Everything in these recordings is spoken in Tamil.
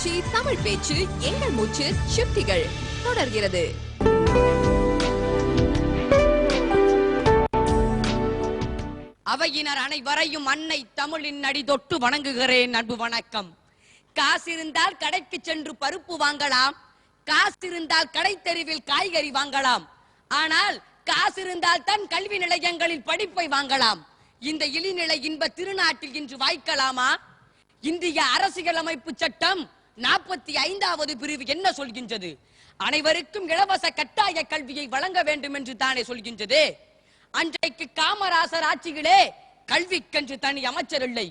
பேச்சு தமிழ் பேச்சு எங்கள் மூச்சு ஷிப்டிகள் தொடர்கிறது. அவையினர் அனைவரையும் அன்னை தமிழின் அடி தொட்டு வணங்குகிறேன். அன்பு வணக்கம். காசிருந்தால் கடைக்கு சென்று பருப்பு வாங்கலாம், காசிருந்தால் கடை தெருவில் காய்கறி வாங்கலாம். ஆனால் காசிருந்தால் தான் கல்வி நிலையங்களில் படிப்பை வாங்கலாம். இந்த இழிநிலை இன்ப திருநாட்டில் இன்று வாய்க்கலாமா? இந்திய அரசியலமைப்பு சட்டம் 45வது பிரிவு என்ன சொல்கின்றது? அனைவருக்கும் இலவச கட்டாய கல்வியை வழங்க வேண்டும் என்று தானே சொல்கின்றது. அன்றைக்கு காமராசர் ஆட்சிகளே கல்விக்கென்று தனி அமைச்சர் இல்லை,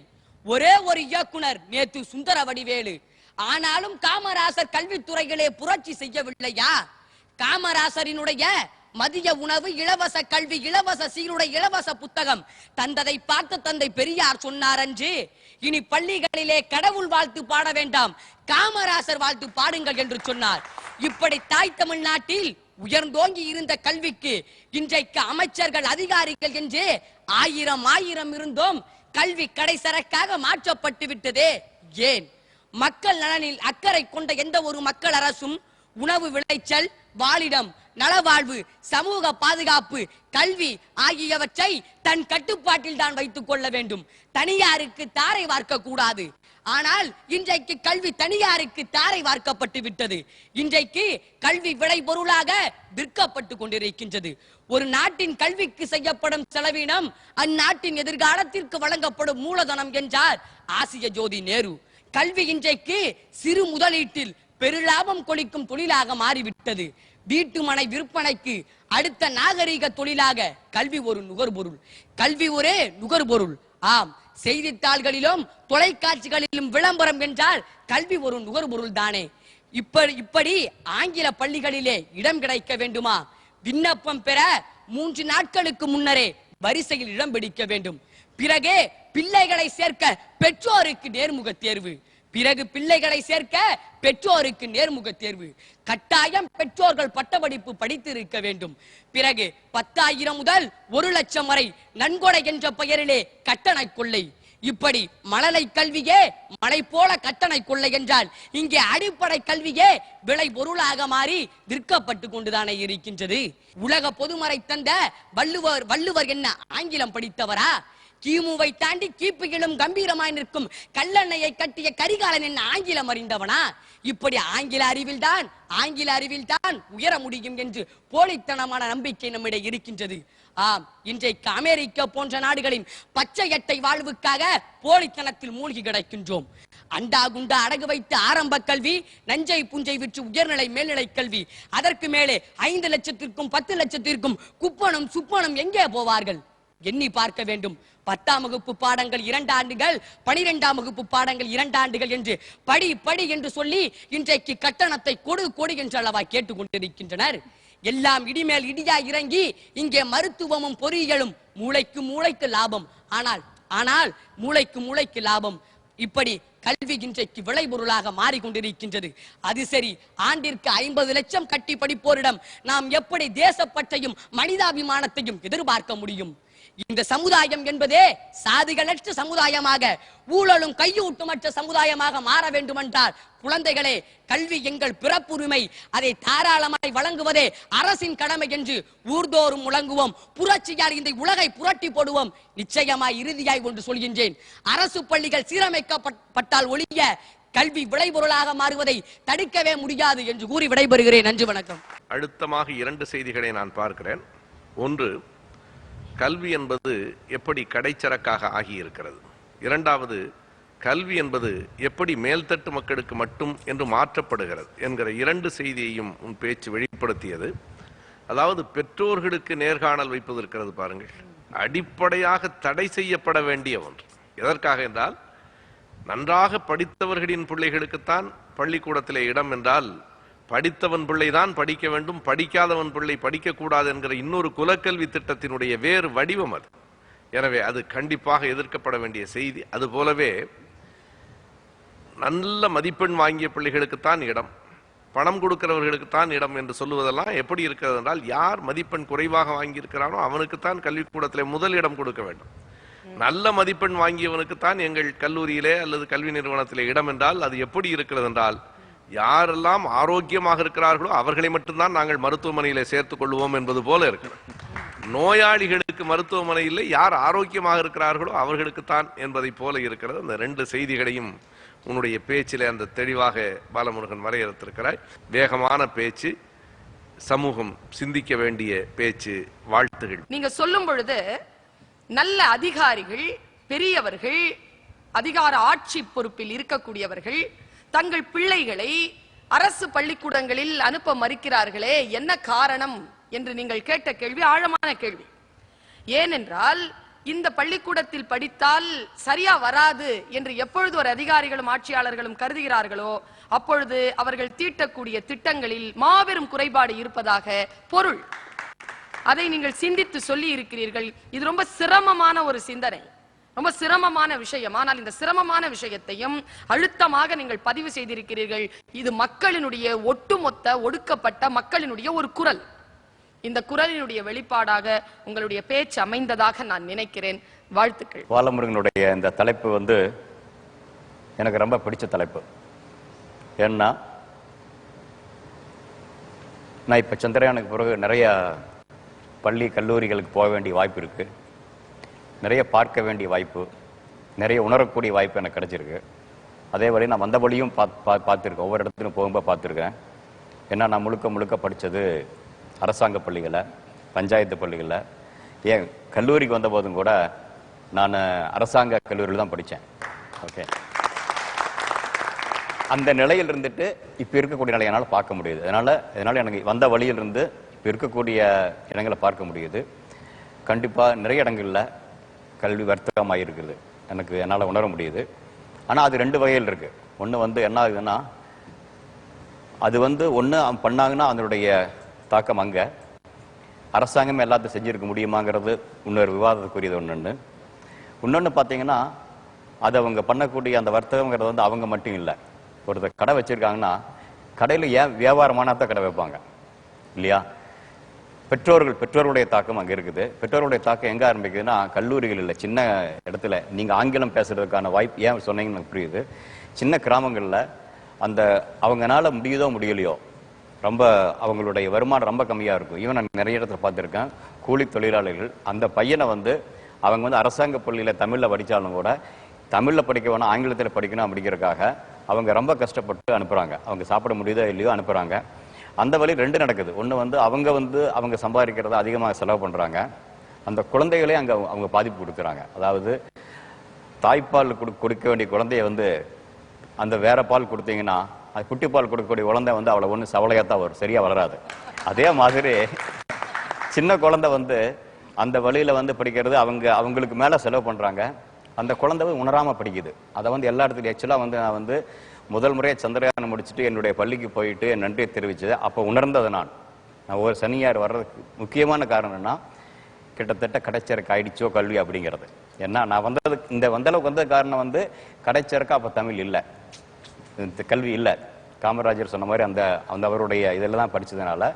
ஒரே ஒரு இயக்குனர் நேத்து சுந்தரவடிவேலு. ஆனாலும் காமராசர் கல்வித்துறைகளே புரட்சி செய்யவில்லையா? காமராசரினுடைய மதிய உணவு, இலவச கல்வி, இலவச சீருடை, இலவச புத்தகம் தந்ததை பார்த்து தந்தை பெரியார் சொன்னார் அன்று, இனி பள்ளிகளிலே கடவுள் வாழ்த்து பாட வேண்டாம், காமராசர் வாழ்த்து பாடுங்கள் என்று சொன்னார். இப்படி தாய் தமிழ்நாட்டில் உயர்ந்தோங்கி இருந்த கல்விக்கு இன்றைக்கு அமைச்சர்கள், அதிகாரிகள் என்று ஆயிரம் இருந்தோம். கல்வி கடைசரக்காக மாற்றப்பட்டு விட்டதே ஏன்? மக்கள் நலனில் அக்கறை கொண்ட எந்த ஒரு மக்கள் அரசும் உணவு விளைச்சல், வாழிடம், நலவாழ்வு, சமூக பாதுகாப்பு, கல்வி ஆகியவற்றை தன் கட்டுப்பாட்டில் தான் வைத்துக் கொள்ள வேண்டும். தனியாருக்கு தாரை வார்க்க கூடாது. ஆனால் இன்றைக்கு கல்வி தனியாருக்கு தாரை வார்க்கப்பட்டு விட்டது. இன்றைக்கு கல்வி விளை பொருளாக விற்கப்பட்டு கொண்டிருக்கின்றது. ஒரு நாட்டின் கல்விக்கு செய்யப்படும் செலவினம் அந்நாட்டின் எதிர்காலத்திற்கு வழங்கப்படும் மூலதனம் என்றார் ஆசிய ஜோதி நேரு. கல்வி இன்றைக்கு சிறு முதலீட்டில் பெருலாபம் கொளிக்கும் தொழிலாக மாறிவிட்டது. வீட்டு மனை விற்பனைக்கு அடுத்த நாகரீக தொழிலாக கல்வி ஒரு நுகர்பொருள். கல்வி ஒரே நுகர்பொருள். ஆம், செய்தித்தாள்களிலும் தொலைக்காட்சிகளிலும் விளம்பரம் என்றால் கல்வி ஒரு நுகர்பொருள் தானே. இப்படி ஆங்கில பள்ளிகளிலே இடம் கிடைக்க வேண்டுமா? விண்ணப்பம் பெற 3 நாட்களுக்கு முன்னரே வரிசையில் இடம் பிடிக்க வேண்டும். பிறகே பிள்ளைகளை சேர்க்க பெற்றோருக்கு நேர்முக தேர்வு. பிறகு பிள்ளைகளை சேர்க்க பெற்றோருக்கு நேர்முக தேர்வு. கட்டாயம் பெற்றோர்கள் பட்டப்படிப்பு படித்து இருக்க வேண்டும். பிறகு 10,000 முதல் 1,00,000 வரை நன்கொடை என்ற பெயரிலே கட்டணை கொள்ளை. இப்படி மழலை கல்வியே மழை போல கட்டணை கொள்ளை என்றால் இங்கே அடிப்படை கல்வியே விளை பொருளாக மாறி விற்கப்பட்டு கொண்டுதானே இருக்கின்றது. உலக பொதுமறை தந்த வள்ளுவர் என்ன ஆங்கிலம் படித்தவரா? கிமுவை தாண்டி கிபியிலும் கம்பீரமாய் நிற்கும் கல்லணையை கட்டிய கரிகாலன் என்ன ஆங்கிலம் அறிந்தவனா? இப்படி ஆங்கில அறிவில் தான் உயர முடியும் என்று போலித்தனமான நம்பிக்கை நம்மிடையே இருக்கின்றது. ஆம், இன்றைக்கு அமெரிக்கா போன்ற நாடுகளின் பச்சை எட்டை வாழ்வுக்காக போலித்தனத்தில் மூழ்கி கிடக்கின்றோம். அண்டா குண்டா அடகு வைத்து ஆரம்ப கல்வி, நஞ்சை புஞ்சை விற்று உயர்நிலை மேல்நிலை கல்வி, அதற்கு மேலே 5 லட்சத்திற்கும் 10 லட்சத்திற்கும் குப்பனும் சுப்பனும் எங்கே போவார்கள்? எண்ணி பார்க்க வேண்டும். 10ஆம் வகுப்பு பாடங்கள் 2 ஆண்டுகள், 12ஆம் வகுப்பு பாடங்கள் 2 ஆண்டுகள் என்று படி என்று சொல்லி இன்றைக்கு கட்டணத்தை கொடு என்று அளவா கேட்டுக்கொண்டிருக்கின்றனர். எல்லாம் இடிமேல் இடியா இறங்கி இங்கே மருத்துவமும் பொறியியலும் மூளைக்கு லாபம். ஆனால் மூளைக்கு லாபம். இப்படி கல்வி இன்றைக்கு விளைபொருளாக மாறிக்கொண்டிருக்கின்றது. அது சரி, ஆண்டிற்கு 50 லட்சம் கட்டி படிப்போரிடம் நாம் எப்படி தேசப்பற்றையும் மனிதாபிமானத்தையும் எதிர்பார்க்க முடியும்? இந்த சமுதாயம் என்பதே சாதிகளற்ற சமுதாயமாக, ஊழலும் கையூட்டுமற்ற சமுதாயமாக மாற வேண்டுமென்றால் குழந்தைகளே, கல்வி எங்கள் பிறப்புரிமை, அதை தாராளமாய் வழங்குவதே அரசின் கடமை என்று ஊர்தோறும் முழங்குவோம். புரட்சியால் இந்த உலகை புரட்டி போடுவோம். நிச்சயமாய் இறுதியாய் ஒன்று சொல்கின்றேன், அரசு பள்ளிகள் சீரமைக்கப்பட்டால் ஒழிய கல்வி விளைபொருளாக மாறுவதை தடுக்கவே முடியாது என்று கூறி விடைபெறுகிறேன். நன்றி, வணக்கம். அழுத்தமாக 2 செய்திகளை நான் பார்க்கிறேன். ஒன்று, கல்வி என்பது எப்படி கடைச்சரக்காக ஆகியிருக்கிறது. இரண்டாவது, கல்வி என்பது எப்படி மேல்தட்டு மக்களுக்கு மட்டும் என்று மாற்றப்படுகிறது என்கிற 2 செய்தியையும் உன் பேச்சு வெளிப்படுத்தியது. அதாவது பெற்றோர்களுக்கு நேர்காணல் வைப்பது இருக்கிறது பாருங்கள், அடிப்படையாக தடை செய்யப்பட வேண்டிய ஒன்று. எதற்காக என்றால், நன்றாக படித்தவர்களின் பிள்ளைகளுக்குத்தான் பள்ளிக்கூடத்திலே இடம் என்றால் படித்தவன் பிள்ளைதான் படிக்க வேண்டும், படிக்காதவன் பிள்ளை படிக்கக்கூடாது என்கிற இன்னொரு குலக்கல்வி திட்டத்தினுடைய வேறு வடிவம் அது. எனவே அது கண்டிப்பாக எதிர்க்கப்பட வேண்டிய செய்தி. அதுபோலவே நல்ல மதிப்பெண் வாங்கிய பிள்ளைகளுக்குத்தான் இடம், பணம் கொடுக்கிறவர்களுக்குத்தான் இடம் என்று சொல்லுவதெல்லாம் எப்படி இருக்கிறது என்றால், யார் மதிப்பெண் குறைவாக வாங்கியிருக்கிறானோ அவனுக்குத்தான் கல்விக்கூடத்திலே முதல் இடம் கொடுக்க வேண்டும். நல்ல மதிப்பெண் வாங்கியவனுக்குத்தான் எங்கள் கல்லூரியிலே அல்லது கல்வி நிறுவனத்திலே இடம் என்றால் அது எப்படி இருக்கிறது என்றால், யாரெல்லாம் ஆரோக்கியமாக இருக்கிறார்களோ அவர்களை மட்டும்தான் நாங்கள் மருத்துவமனையிலே சேர்த்துக் கொள்வோம் என்பது போல இருக்கிறது. நோயாளிகளுக்கு மருத்துவமனை இல்லை, யார் ஆரோக்கியமாக இருக்கிறார்களோ அவர்களுக்குத்தான் என்பதை போல இருக்கிறது. அந்த ரெண்டு செய்திகளையும் உன்னுடைய பேச்சிலே அந்த தெளிவாக பாலமுருகன் வரையறுத்திருக்கிறாய். வேகமான பேச்சு, சமூகம் சிந்திக்க வேண்டிய பேச்சு. வாழ்த்துகள். நீங்க சொல்லும் பொழுது நல்ல அதிகாரிகள், பெரியவர்கள், அதிகார ஆட்சி பொறுப்பில் இருக்கக்கூடியவர்கள் தங்கள் பிள்ளைகளை அரசு பள்ளிக்கூடங்களில் அனுப்ப மறுக்கிறார்களே, என்ன காரணம் என்று நீங்கள் கேட்ட கேள்வி ஆழமான கேள்வி. ஏனென்றால் இந்த பள்ளிக்கூடத்தில் படித்தால் சரியா வராது என்று எப்பொழுது ஒரு அதிகாரிகளும் ஆட்சியாளர்களும் கருதுகிறார்களோ அப்பொழுது அவர்கள் தீட்டக்கூடிய திட்டங்களில் மாபெரும் குறைபாடு இருப்பதாக பொருள். அதை நீங்கள் சிந்தித்து சொல்லி இருக்கிறீர்கள். இது ரொம்ப சிரமமான ஒரு சிந்தனை, ரொம்ப சிரமமான விஷயம். ஆனால் இந்த சிரமமான விஷயத்தையும் அழுத்தமாக நீங்கள் பதிவு செய்திருக்கிறீர்கள். இது மக்களினுடைய ஒட்டுமொத்த ஒடுக்கப்பட்ட மக்களினுடைய ஒரு குரல். இந்த குரலினுடைய வெளிப்பாடாக உங்களுடைய பேச்சு அமைந்ததாக நான் நினைக்கிறேன். வாழ்த்துக்கள். பாலமுருகனுடைய இந்த தலைப்பு எனக்கு ரொம்ப பிடிச்ச தலைப்பு. ஏன்னா நான் இப்ப சந்திரயானுக்கு பிறகு நிறைய பள்ளி கல்லூரிகளுக்கு போக வேண்டிய வாய்ப்பு இருக்கு, நிறைய பார்க்க வேண்டிய வாய்ப்பு, நிறைய உணரக்கூடிய வாய்ப்பு எனக்கு கிடைச்சிருக்கு. அதே வழி நான் வந்த வழியும் பார்த்துருக்கேன், ஒவ்வொரு இடத்துலையும் போகும்போது பார்த்துருக்கேன். ஏன்னா நான் முழுக்க படித்தது அரசாங்க பள்ளிகளில், பஞ்சாயத்து பள்ளிகளில். ஏன் கல்லூரிக்கு வந்த போதும் கூட நான் அரசாங்க கல்லூரியில் தான் படித்தேன். ஓகே, அந்த நிலையில் இருந்துட்டு இப்போ இருக்கக்கூடிய நிலையை என்னால் பார்க்க முடியுது. அதனால எனக்கு வந்த வழியிலிருந்து இப்போ இருக்கக்கூடிய இடங்களை பார்க்க முடியுது. கண்டிப்பாக நிறைய இடங்களில் கல்வி வர்த்தகமாக இருக்குது, என்னால் உணர முடியுது. ஆனால் அது ரெண்டு வகையில் இருக்குது. ஒன்று என்ன ஆகுதுன்னா, அது ஒன்று பண்ணாங்கன்னா அதனுடைய தாக்கம் அங்கே, அரசாங்கமே எல்லாத்தையும் செஞ்சிருக்க முடியுமாங்கிறது இன்னொரு விவாதத்துக்குரியது ஒன்று. இன்னொன்று பார்த்தீங்கன்னா, அது அவங்க பண்ணக்கூடிய அந்த வர்த்தகங்கிறது அவங்க மட்டும் இல்லை. ஒருத்தர் கடை வச்சிருக்காங்கன்னா கடையில் ஏன் வியாபாரமானதான் கடை வைப்பாங்க இல்லையா? பெற்றோர்களுடைய தாக்கம் அங்கே இருக்குது. பெற்றோருடைய தாக்கம் எங்கே ஆரம்பிக்குதுன்னா கல்லூரிகள் இல்லை, சின்ன இடத்துல. நீங்கள் ஆங்கிலம் பேசுறதுக்கான வாய்ப்பு ஏன் சொன்னீங்கன்னு எனக்கு புரியுது. சின்ன கிராமங்களில் அந்த அவங்கனால முடியுதோ முடியலையோ, ரொம்ப அவங்களுடைய வருமானம் ரொம்ப கம்மியாக இருக்கும். ஈவன் நான் நிறைய இடத்துல பார்த்துருக்கேன், கூலி தொழிலாளர்கள் அந்த பையனை அவங்க அரசாங்க பள்ளியில் தமிழில் படித்தாலும் கூட தமிழில் படிக்க வேணாம் ஆங்கிலத்தில் படிக்கணும் அப்படிங்கிறதுக்காக அவங்க ரொம்ப கஷ்டப்பட்டு அனுப்புகிறாங்க. அவங்க சாப்பிட முடியுதோ இல்லையோ அனுப்புகிறாங்க. அந்த வழி ரெண்டு நடக்குது. ஒன்று அவங்க சம்பாதிக்கிறத அதிகமாக செலவு பண்ணுறாங்க, அந்த குழந்தைகளே அவங்க பாதிப்பு கொடுக்குறாங்க. அதாவது தாய்ப்பால் கொடுக்க வேண்டிய குழந்தைய அந்த வேற பால் கொடுத்தீங்கன்னா அது குட்டி பால் கொடுக்கக்கூடிய குழந்தை அவளை ஒன்று சவளையாக தான் வரும், சரியாக வளராது. அதே மாதிரி சின்ன குழந்தை அந்த வழியில் படிக்கிறது அவங்களுக்கு மேலே செலவு பண்ணுறாங்க. அந்த குழந்தை உணராமல் படிக்குது. அதை எல்லா இடத்துலையும் ஆக்சுவலாக நான் முதல் முறையாக சந்திரயானம் முடிச்சுட்டு என்னுடைய பள்ளிக்கு போயிட்டு என் நன்றியை தெரிவிச்சது. அப்போ உணர்ந்தது நான் ஒரு சனியார் வர்றதுக்கு முக்கியமான காரணம்னா கிட்டத்தட்ட கடைச்சரக்கு ஆயிடுச்சோ கல்வி அப்படிங்கிறது. ஏன்னா நான் வந்தளவுக்கு வந்தது காரணம் கடைச்சரக்கு அப்போ தமிழ் இல்லை, கல்வி இல்லை. காமராஜர் சொன்ன மாதிரி அந்த அவருடைய இதில் தான் படித்ததுனால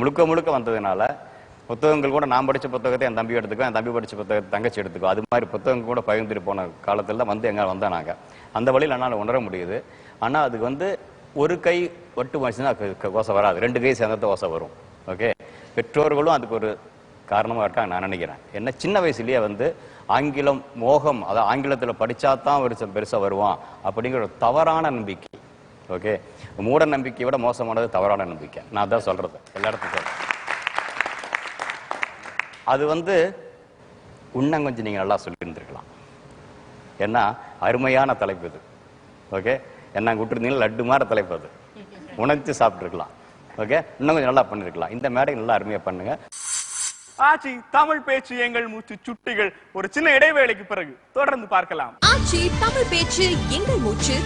முழுக்க வந்ததுனால புத்தகங்கள் கூட நான் படித்த புத்தகத்தை என் தம்பி எடுத்துக்கோ, என் தம்பி படித்த புத்தகத்தை தங்கச்சி எடுத்துக்கோ, அது மாதிரி புத்தகங்கள் கூட பகிர்ந்துட்டு போன காலத்தில் தான் எங்கே வந்தோம் நாங்கள். அந்த வழியில் என்னால் உணர முடியுது. ஆனால் அதுக்கு ஒரு கை ஒட்டு மனுஷனா ஓசை வராது, ரெண்டு கை சேர்ந்த ஓசை வரும். ஓகே, பெற்றோர்களும் அதுக்கு ஒரு காரணமாக இருக்காங்க நான் நினைக்கிறேன். என்ன சின்ன வயசுலேயே ஆங்கிலம் மோகம், அதாவது ஆங்கிலத்தில் படித்தா தான் ஒரு பெருசாக வருவான் அப்படிங்கிற ஒரு தவறான நம்பிக்கை. ஓகே, மூட நம்பிக்கையை விட மோசமானது தவறான நம்பிக்கை. நான் அதான் சொல்கிறது எல்லா இடத்துக்கும். அது இன்னும் கொஞ்சம் நீங்கள் நல்லா சொல்லியிருந்துருக்கலாம். ஏன்னா அருமையான தலைப்பு இது. ஓகே, என்ன விட்டுருந்தீங்கன்னா லட்டு மாதிரி தலைப்பு, அது உணர்த்து சாப்பிட்டுருக்கலாம். ஓகே, இன்னும் கொஞ்சம் நல்லா பண்ணிருக்கலாம். இந்த மேடை நல்லா அருமையாக பண்ணுங்க. ஆச்சி தமிழ் பேச்சு எங்கள் மூச்சு சுட்டிகள் ஒரு சின்ன இடைவேளைக்கு பிறகு தொடர்ந்து பார்க்கலாம். ஆச்சி தமிழ் பேச்சு எங்கள் மூச்சு